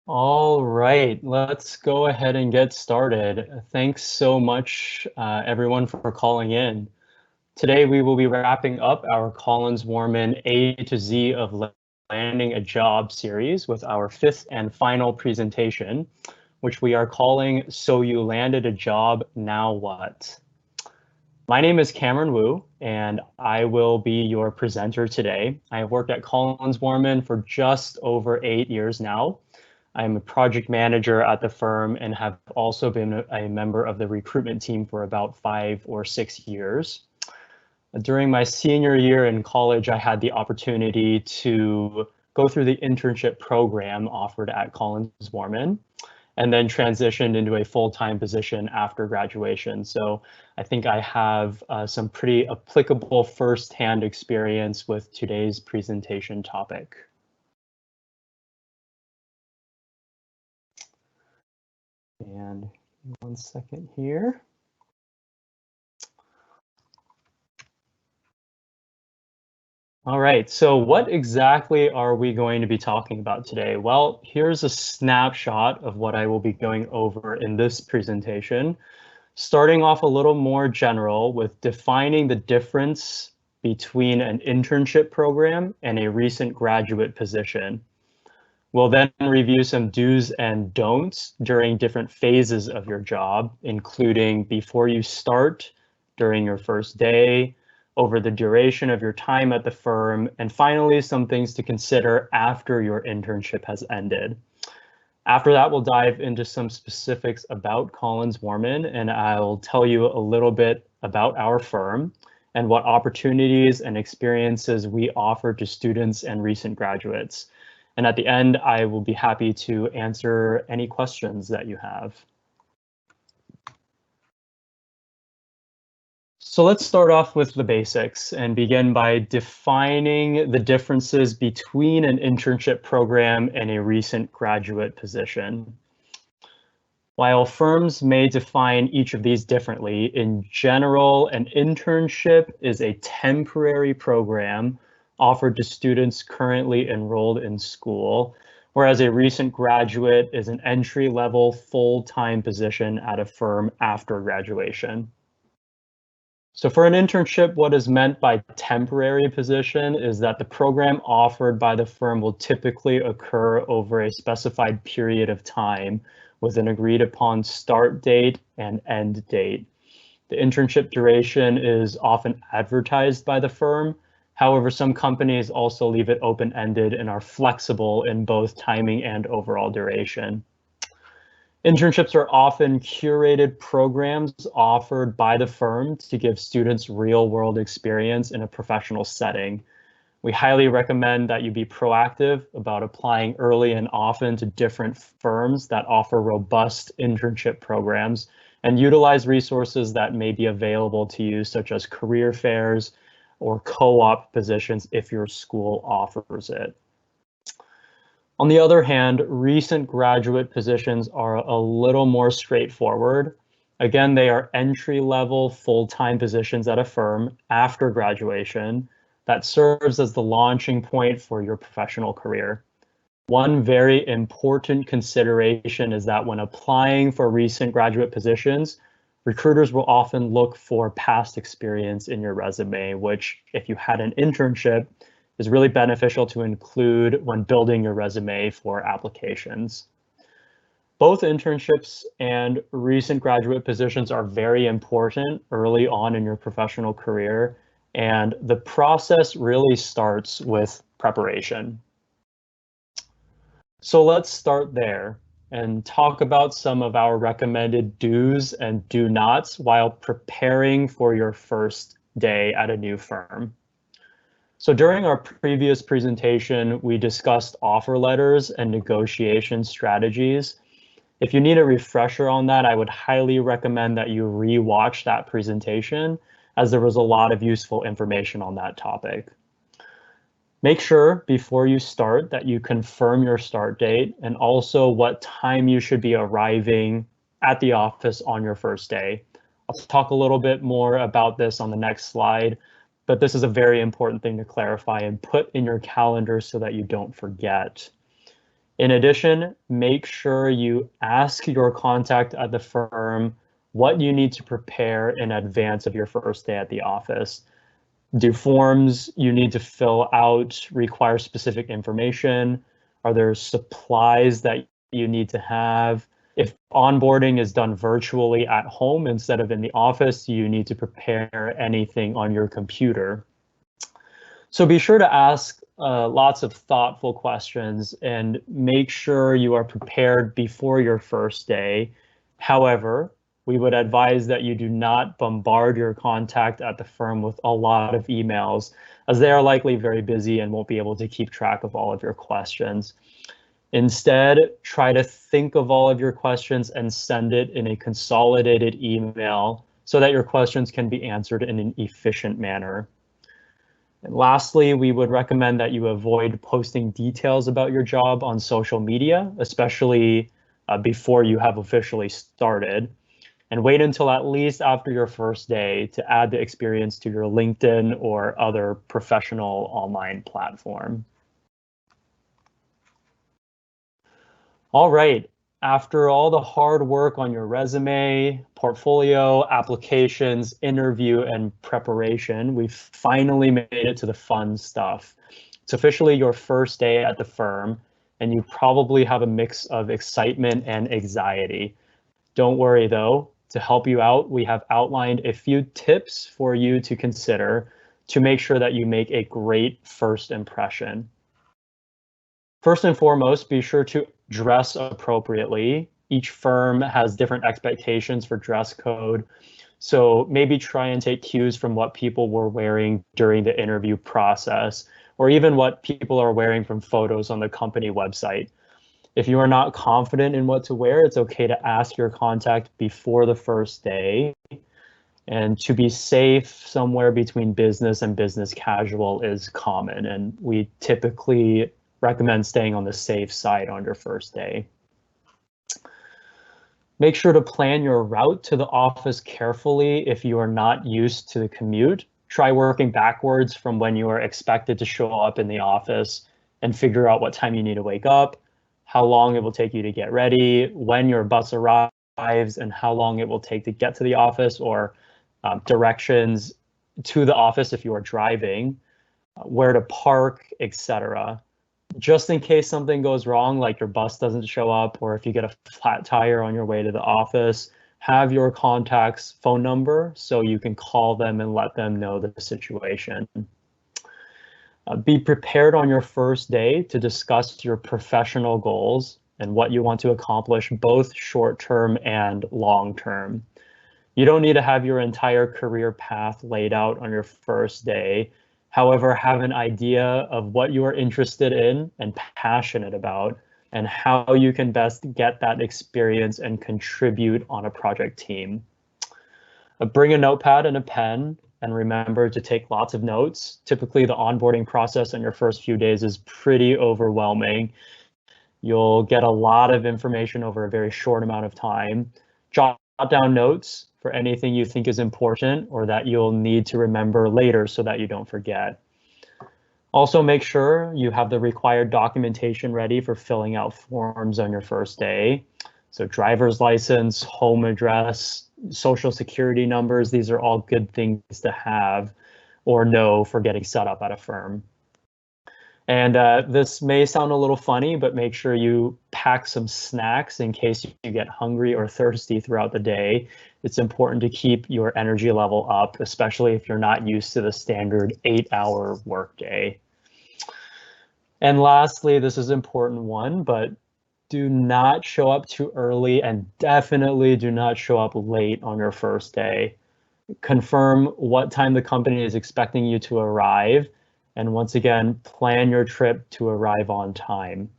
All right, let's go ahead and get started. Thanks so much, everyone, for calling in. Today, we will be wrapping up our CollinsWoerman A to Z of Landing a Job series with our fifth and final presentation, which we are calling So You Landed a Job, Now What? My name is Cameron Wu, and I will be your presenter today. I have worked at CollinsWoerman for just over 8 years now. I'm a project manager at the firm and have also been a member of the recruitment team for about 5 or 6 years. During my senior year in college, I had the opportunity to go through the internship program offered at CollinsWoerman and then transitioned into a full-time position after graduation. So I think I have some pretty applicable firsthand experience with today's presentation topic. And 1 second here. All right, so what exactly are we going to be talking about today? Well, here's a snapshot of what I will be going over in this presentation, starting off a little more general with defining the difference between an internship program and a recent graduate position. We'll then review some do's and don'ts during different phases of your job, including before you start, during your first day, over the duration of your time at the firm, and finally, some things to consider after your internship has ended. After that, we'll dive into some specifics about CollinsWoerman, and I'll tell you a little bit about our firm and what opportunities and experiences we offer to students and recent graduates. And at the end, I will be happy to answer any questions that you have. So let's start off with the basics and begin by defining the differences between an internship program and a recent graduate position. While firms may define each of these differently, in general, an internship is a temporary program offered to students currently enrolled in school, whereas a recent graduate is an entry-level full-time position at a firm after graduation. So for an internship, what is meant by temporary position is that the program offered by the firm will typically occur over a specified period of time with an agreed upon start date and end date. The internship duration is often advertised by the firm. However, some companies also leave it open-ended and are flexible in both timing and overall duration. Internships are often curated programs offered by the firm to give students real-world experience in a professional setting. We highly recommend that you be proactive about applying early and often to different firms that offer robust internship programs and utilize resources that may be available to you, such as career fairs or co-op positions if your school offers it. On the other hand, recent graduate positions are a little more straightforward. Again, they are entry-level full-time positions at a firm after graduation that serves as the launching point for your professional career. One very important consideration is that when applying for recent graduate positions, recruiters will often look for past experience in your resume, which, if you had an internship, is really beneficial to include when building your resume for applications. Both internships and recent graduate positions are very important early on in your professional career, and the process really starts with preparation. So let's start there and talk about some of our recommended do's and do nots while preparing for your first day at a new firm. So during our previous presentation, we discussed offer letters and negotiation strategies. If you need a refresher on that, I would highly recommend that you re-watch that presentation, as there was a lot of useful information on that topic. Make sure before you start that you confirm your start date and also what time you should be arriving at the office on your first day. I'll talk a little bit more about this on the next slide, but this is a very important thing to clarify and put in your calendar so that you don't forget. In addition, make sure you ask your contact at the firm what you need to prepare in advance of your first day at the office. Do forms you need to fill out require specific information? Are there supplies that you need to have? If onboarding is done virtually at home instead of in the office, you need to prepare anything on your computer. So be sure to ask lots of thoughtful questions and make sure you are prepared before your first day. However, we would advise that you do not bombard your contact at the firm with a lot of emails, as they are likely very busy and won't be able to keep track of all of your questions. Instead, try to think of all of your questions and send it in a consolidated email so that your questions can be answered in an efficient manner. And lastly, we would recommend that you avoid posting details about your job on social media, especially before you have officially started. And wait until at least after your first day to add the experience to your LinkedIn or other professional online platform. All right, after all the hard work on your resume, portfolio, applications, interview, and preparation, we've finally made it to the fun stuff. It's officially your first day at the firm, and you probably have a mix of excitement and anxiety. Don't worry though, to help you out, we have outlined a few tips for you to consider to make sure that you make a great first impression. First and foremost, be sure to dress appropriately. Each firm has different expectations for dress code, so maybe try and take cues from what people were wearing during the interview process, or even what people are wearing from photos on the company website. If you are not confident in what to wear, it's okay to ask your contact before the first day. And to be safe, somewhere between business and business casual is common, and we typically recommend staying on the safe side on your first day. Make sure to plan your route to the office carefully if you are not used to the commute. Try working backwards from when you are expected to show up in the office and figure out what time you need to wake up, how long it will take you to get ready, when your bus arrives, and how long it will take to get to the office, or directions to the office if you are driving, where to park, etc. Just in case something goes wrong, like your bus doesn't show up, or if you get a flat tire on your way to the office, have your contact's phone number so you can call them and let them know the situation. Be prepared on your first day to discuss your professional goals and what you want to accomplish, both short-term and long-term. You don't need to have your entire career path laid out on your first day. However, have an idea of what you are interested in and passionate about, and how you can best get that experience and contribute on a project team. Bring a notepad and a pen, and remember to take lots of notes. Typically, the onboarding process in your first few days is pretty overwhelming. You'll get a lot of information over a very short amount of time. Jot down notes for anything you think is important or that you'll need to remember later so that you don't forget. Also, make sure you have the required documentation ready for filling out forms on your first day. So driver's license, home address, social security numbers, these are all good things to have or know for getting set up at a firm. And this may sound a little funny, but make sure you pack some snacks in case you get hungry or thirsty throughout the day. It's important to keep your energy level up, especially if you're not used to the standard 8-hour workday. And lastly, this is an important one, but do not show up too early, and definitely do not show up late on your first day. Confirm what time the company is expecting you to arrive. And once again, plan your trip to arrive on time.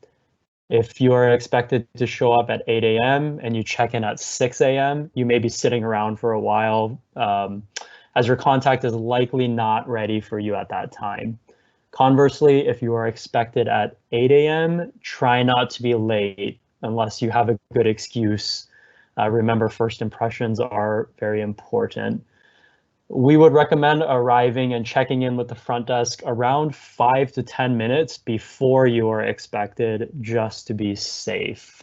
If you are expected to show up at 8 a.m. and you check in at 6 a.m., you may be sitting around for a while, as your contact is likely not ready for you at that time. Conversely, if you are expected at 8 a.m., try not to be late unless you have a good excuse. Remember, first impressions are very important. We would recommend arriving and checking in with the front desk around 5 to 10 minutes before you are expected, just to be safe.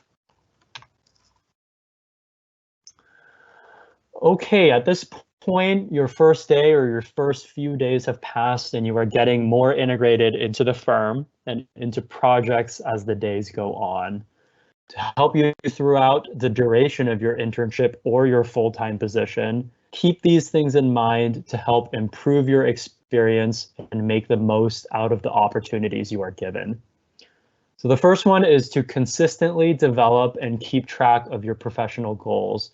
Okay, at this point, your first day or your first few days have passed and you are getting more integrated into the firm and into projects as the days go on. To help you throughout the duration of your internship or your full-time position, keep these things in mind to help improve your experience and make the most out of the opportunities you are given. So the first one is to consistently develop and keep track of your professional goals.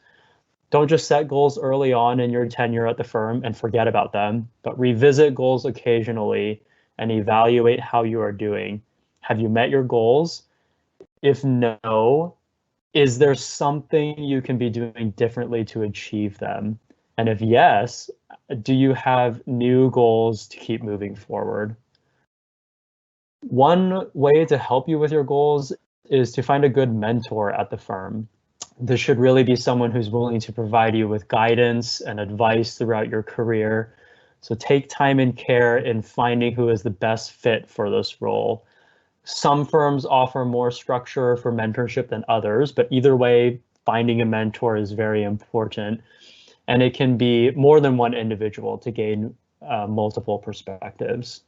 Don't just set goals early on in your tenure at the firm and forget about them, but revisit goals occasionally and evaluate how you are doing. Have you met your goals? If no, is there something you can be doing differently to achieve them? And if yes, do you have new goals to keep moving forward? One way to help you with your goals is to find a good mentor at the firm. This should really be someone who's willing to provide you with guidance and advice throughout your career. So take time and care in finding who is the best fit for this role. Some firms offer more structure for mentorship than others, but either way, finding a mentor is very important. And it can be more than one individual to gain multiple perspectives.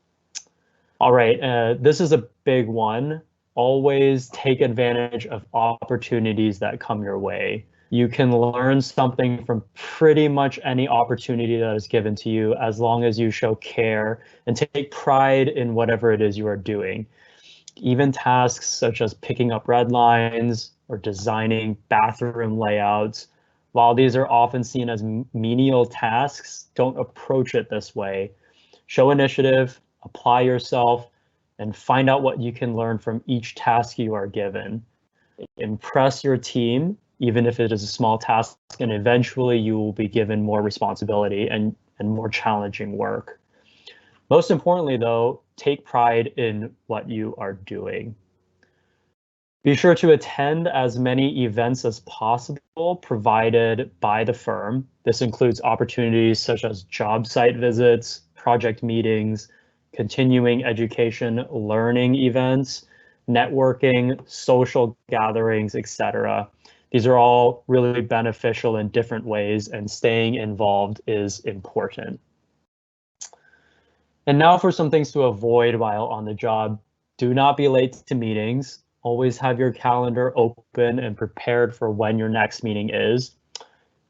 All right, this is a big one. Always take advantage of opportunities that come your way. You can learn something from pretty much any opportunity that is given to you as long as you show care and take pride in whatever it is you are doing. Even tasks such as picking up red lines or designing bathroom layouts, while these are often seen as menial tasks, don't approach it this way. Show initiative, apply yourself, and find out what you can learn from each task you are given. Impress your team, even if it is a small task, and eventually you will be given more responsibility and more challenging work. Most importantly, though, take pride in what you are doing. Be sure to attend as many events as possible provided by the firm. This includes opportunities such as job site visits, project meetings, continuing education, learning events, networking, social gatherings, etc. These are all really beneficial in different ways, and staying involved is important. And now for some things to avoid while on the job. Do not be late to meetings. Always have your calendar open and prepared for when your next meeting is.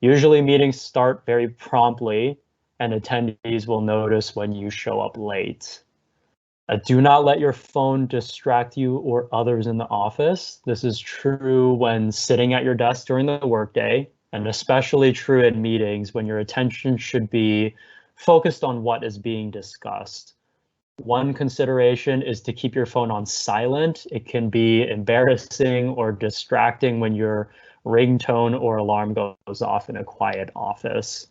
Usually meetings start very promptly, and attendees will notice when you show up late. Do not let your phone distract you or others in the office. This is true when sitting at your desk during the workday, and especially true in meetings when your attention should be focused on what is being discussed. One consideration is to keep your phone on silent. It can be embarrassing or distracting when your ringtone or alarm goes off in a quiet office.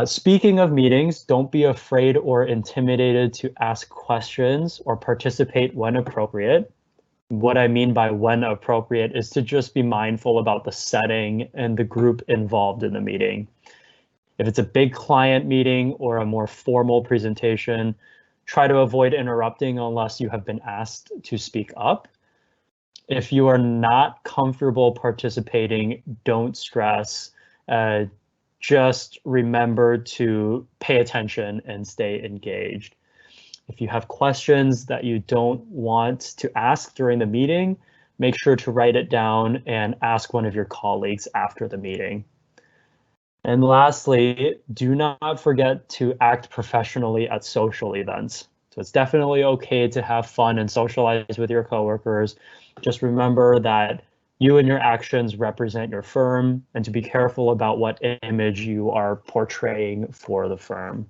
Speaking of meetings, don't be afraid or intimidated to ask questions or participate when appropriate. What I mean by when appropriate is to just be mindful about the setting and the group involved in the meeting. If it's a big client meeting or a more formal presentation, try to avoid interrupting unless you have been asked to speak up. If you are not comfortable participating, don't stress. Just remember to pay attention and stay engaged. If you have questions that you don't want to ask during the meeting, make sure to write it down and ask one of your colleagues after the meeting. And lastly, do not forget to act professionally at social events. So it's definitely okay to have fun and socialize with your coworkers. Just remember that you and your actions represent your firm, and to be careful about what image you are portraying for the firm.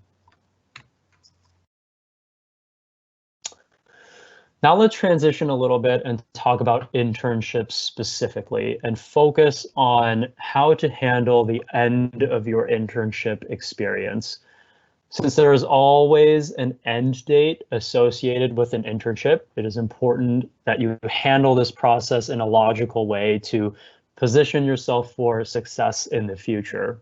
Now let's transition a little bit and talk about internships specifically and focus on how to handle the end of your internship experience. Since there is always an end date associated with an internship, it is important that you handle this process in a logical way to position yourself for success in the future.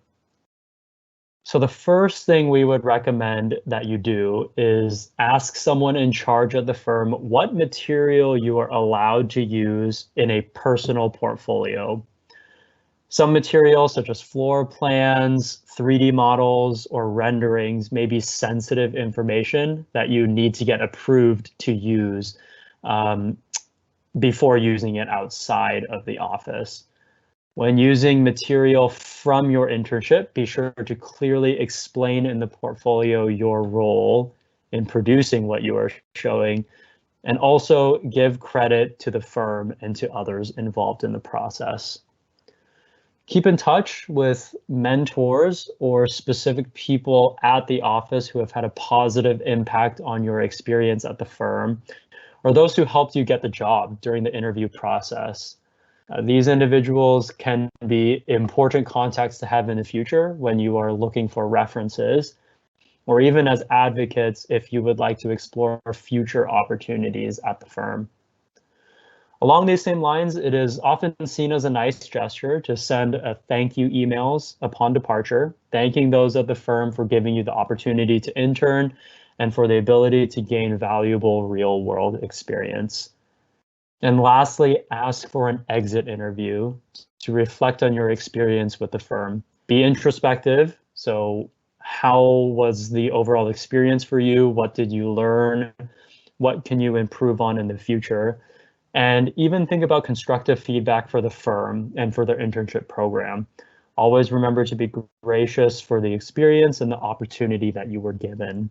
So the first thing we would recommend that you do is ask someone in charge of the firm what material you are allowed to use in a personal portfolio. Some materials, such as floor plans, 3D models, or renderings, may be sensitive information that you need to get approved to use before using it outside of the office. When using material from your internship, be sure to clearly explain in the portfolio your role in producing what you are showing, and also give credit to the firm and to others involved in the process. Keep in touch with mentors or specific people at the office who have had a positive impact on your experience at the firm, or those who helped you get the job during the interview process. These individuals can be important contacts to have in the future when you are looking for references, or even as advocates if you would like to explore future opportunities at the firm. Along these same lines, it is often seen as a nice gesture to send a thank you emails upon departure, thanking those at the firm for giving you the opportunity to intern and for the ability to gain valuable real-world experience. And lastly, ask for an exit interview to reflect on your experience with the firm. Be introspective. So how was the overall experience for you? What did you learn? What can you improve on in the future? And even think about constructive feedback for the firm and for their internship program. Always remember to be gracious for the experience and the opportunity that you were given.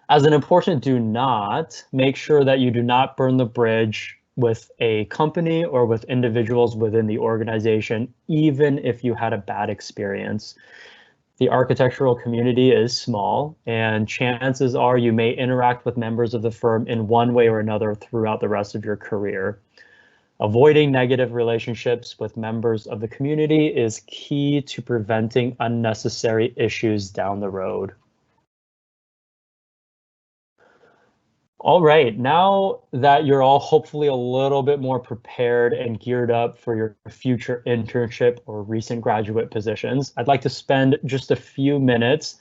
As an important do not, make sure that you do not burn the bridge with a company or with individuals within the organization, even if you had a bad experience. The architectural community is small, and chances are you may interact with members of the firm in one way or another throughout the rest of your career. Avoiding negative relationships with members of the community is key to preventing unnecessary issues down the road. All right, now that you're all hopefully a little bit more prepared and geared up for your future internship or recent graduate positions, I'd like to spend just a few minutes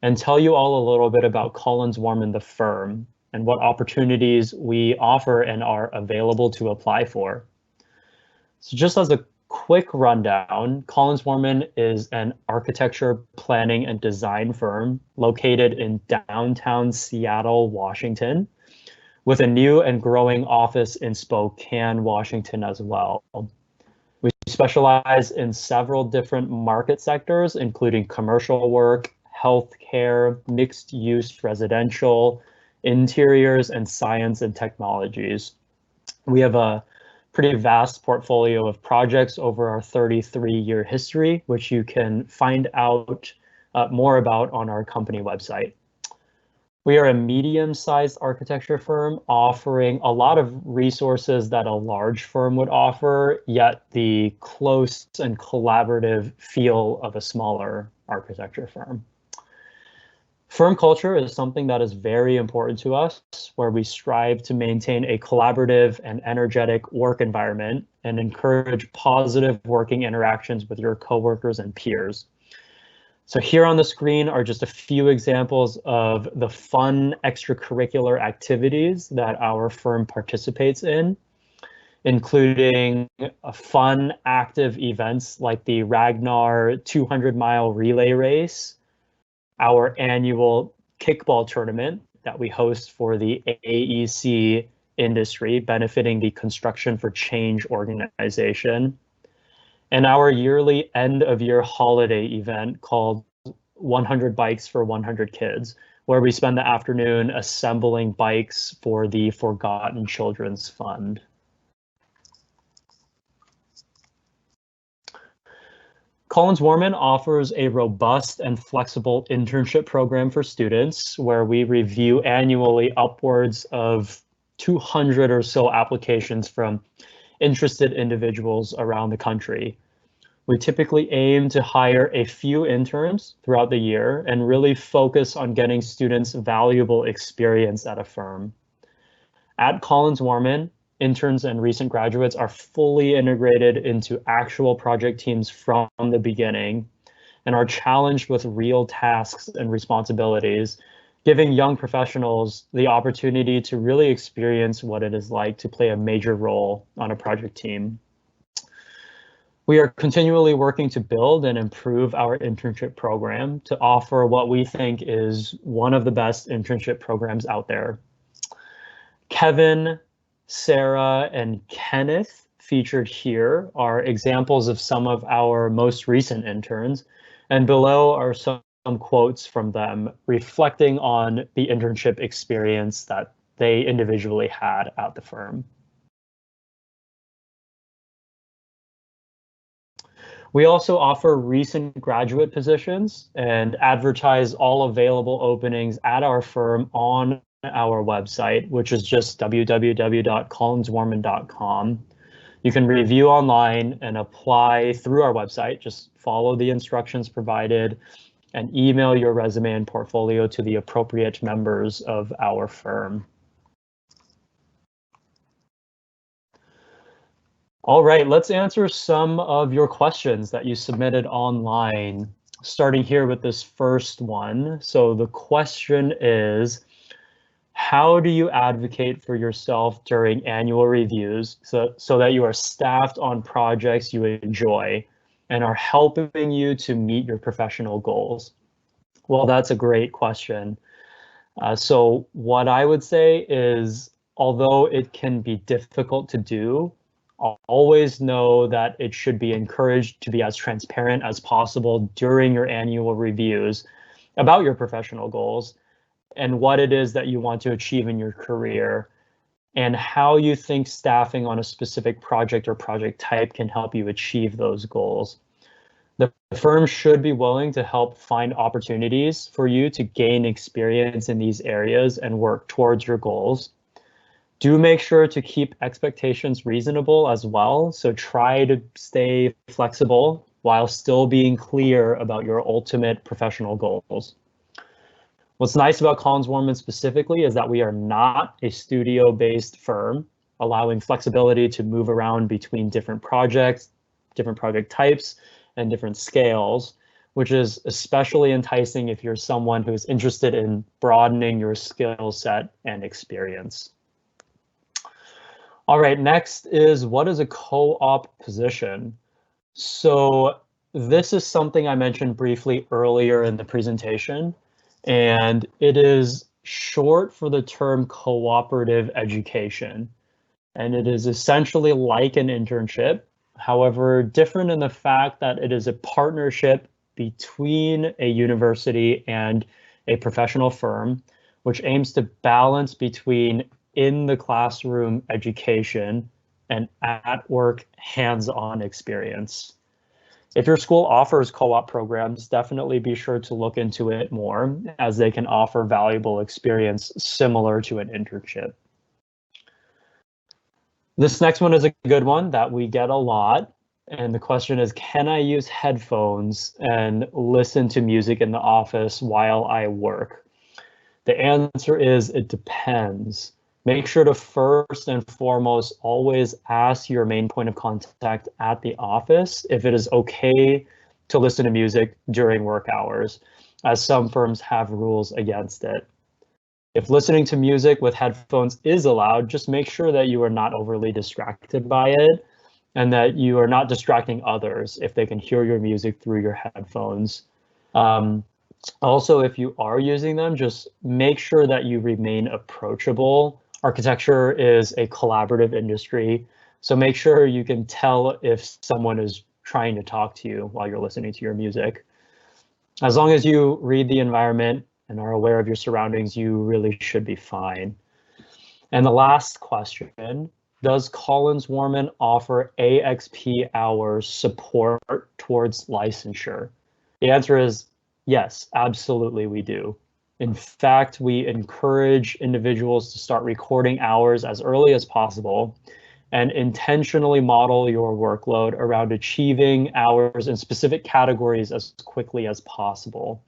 and tell you all a little bit about CollinsWoerman, the firm, and what opportunities we offer and are available to apply for. So just as a quick rundown, CollinsWoerman is an architecture planning and design firm located in downtown Seattle, Washington, with a new and growing office in Spokane, Washington as well. We specialize in several different market sectors, including commercial work, healthcare, mixed-use residential, interiors, and science and technologies. We have a pretty vast portfolio of projects over our 33-year history, which you can find out more about on our company website. We are a medium-sized architecture firm offering a lot of resources that a large firm would offer, yet the close and collaborative feel of a smaller architecture firm. Firm culture is something that is very important to us, where we strive to maintain a collaborative and energetic work environment and encourage positive working interactions with your coworkers and peers. So here on the screen are just a few examples of the fun extracurricular activities that our firm participates in, including fun, active events like the Ragnar 200-mile relay race, our annual kickball tournament that we host for the AEC industry, benefiting the Construction for Change organization, and our yearly end-of-year holiday event called 100 Bikes for 100 Kids, where we spend the afternoon assembling bikes for the Forgotten Children's Fund. CollinsWoerman offers a robust and flexible internship program for students where we review annually upwards of 200 or so applications from interested individuals around the country. We typically aim to hire a few interns throughout the year and really focus on getting students valuable experience at a firm. At CollinsWoerman, interns and recent graduates are fully integrated into actual project teams from the beginning. and are challenged with real tasks and responsibilities, giving young professionals the opportunity to really experience what it is like to play a major role on a project team. We are continually working to build and improve our internship program to offer what we think is one of the best internship programs out there. Kevin, Sarah, and Kenneth featured here are examples of some of our most recent interns, and below are some quotes from them reflecting on the internship experience that they individually had at the firm. We also offer recent graduate positions and advertise all available openings at our firm on our website, which is just www.CollinsWoerman.com. You can review online and apply through our website. Just follow the instructions provided and email your resume and portfolio to the appropriate members of our firm. All right, let's answer some of your questions that you submitted online, starting here with this first one. So the question is, how do you advocate for yourself during annual reviews so that you are staffed on projects you enjoy and are helping you to meet your professional goals? Well, that's a great question. So what I would say is, although it can be difficult to do, always know that it should be encouraged to be as transparent as possible during your annual reviews about your professional goals and what it is that you want to achieve in your career and how you think staffing on a specific project or project type can help you achieve those goals. The firm should be willing to help find opportunities for you to gain experience in these areas and work towards your goals. Do make sure to keep expectations reasonable as well. So try to stay flexible while still being clear about your ultimate professional goals. What's nice about CollinsWoerman specifically is that we are not a studio-based firm, allowing flexibility to move around between different projects, different project types, and different scales, which is especially enticing if you're someone who's interested in broadening your skill set and experience. All right, next is, what is a co-op position? So this is something I mentioned briefly earlier in the presentation, and it is short for the term cooperative education. And it is essentially like an internship, however, different in the fact that it is a partnership between a university and a professional firm, which aims to balance between in the classroom education and at work hands-on experience. If your school offers co-op programs, definitely be sure to look into it more, as they can offer valuable experience similar to an internship. This next one is a good one that we get a lot. And the question is, can I use headphones and listen to music in the office while I work? The answer is, it depends. Make sure to first and foremost always ask your main point of contact at the office if it is okay to listen to music during work hours, as some firms have rules against it. If listening to music with headphones is allowed, just make sure that you are not overly distracted by it and that you are not distracting others if they can hear your music through your headphones. Also, if you are using them, just make sure that you remain approachable. Architecture is a collaborative industry, so make sure you can tell if someone is trying to talk to you while you're listening to your music. As long as you read the environment and are aware of your surroundings, you really should be fine. And the last question, does CollinsWoerman offer AXP hours support towards licensure? The answer is yes, absolutely we do. In fact, we encourage individuals to start recording hours as early as possible and intentionally model your workload around achieving hours in specific categories as quickly as possible.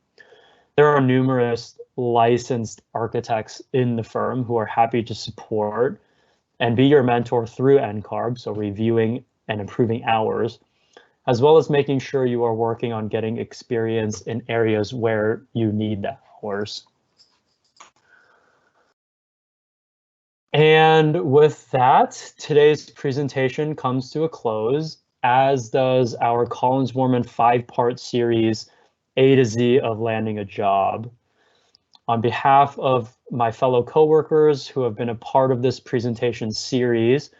There are numerous licensed architects in the firm who are happy to support and be your mentor through NCARB, so reviewing and improving hours. as well as making sure you are working on getting experience in areas where you need the hours. And with that, today's presentation comes to a close, as does our CollinsWoerman 5-part series, A to Z of Landing a Job. On behalf of my fellow coworkers who have been a part of this presentation series,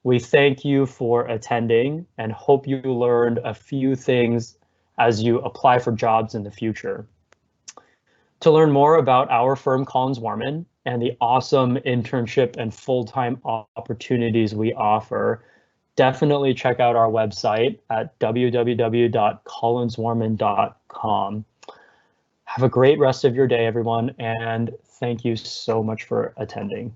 we thank you for attending and hope you learned a few things as you apply for jobs in the future. To learn more about our firm, CollinsWoerman, and the awesome internship and full-time opportunities we offer, definitely check out our website at www.collinswoerman.com. Have a great rest of your day, everyone, and thank you so much for attending.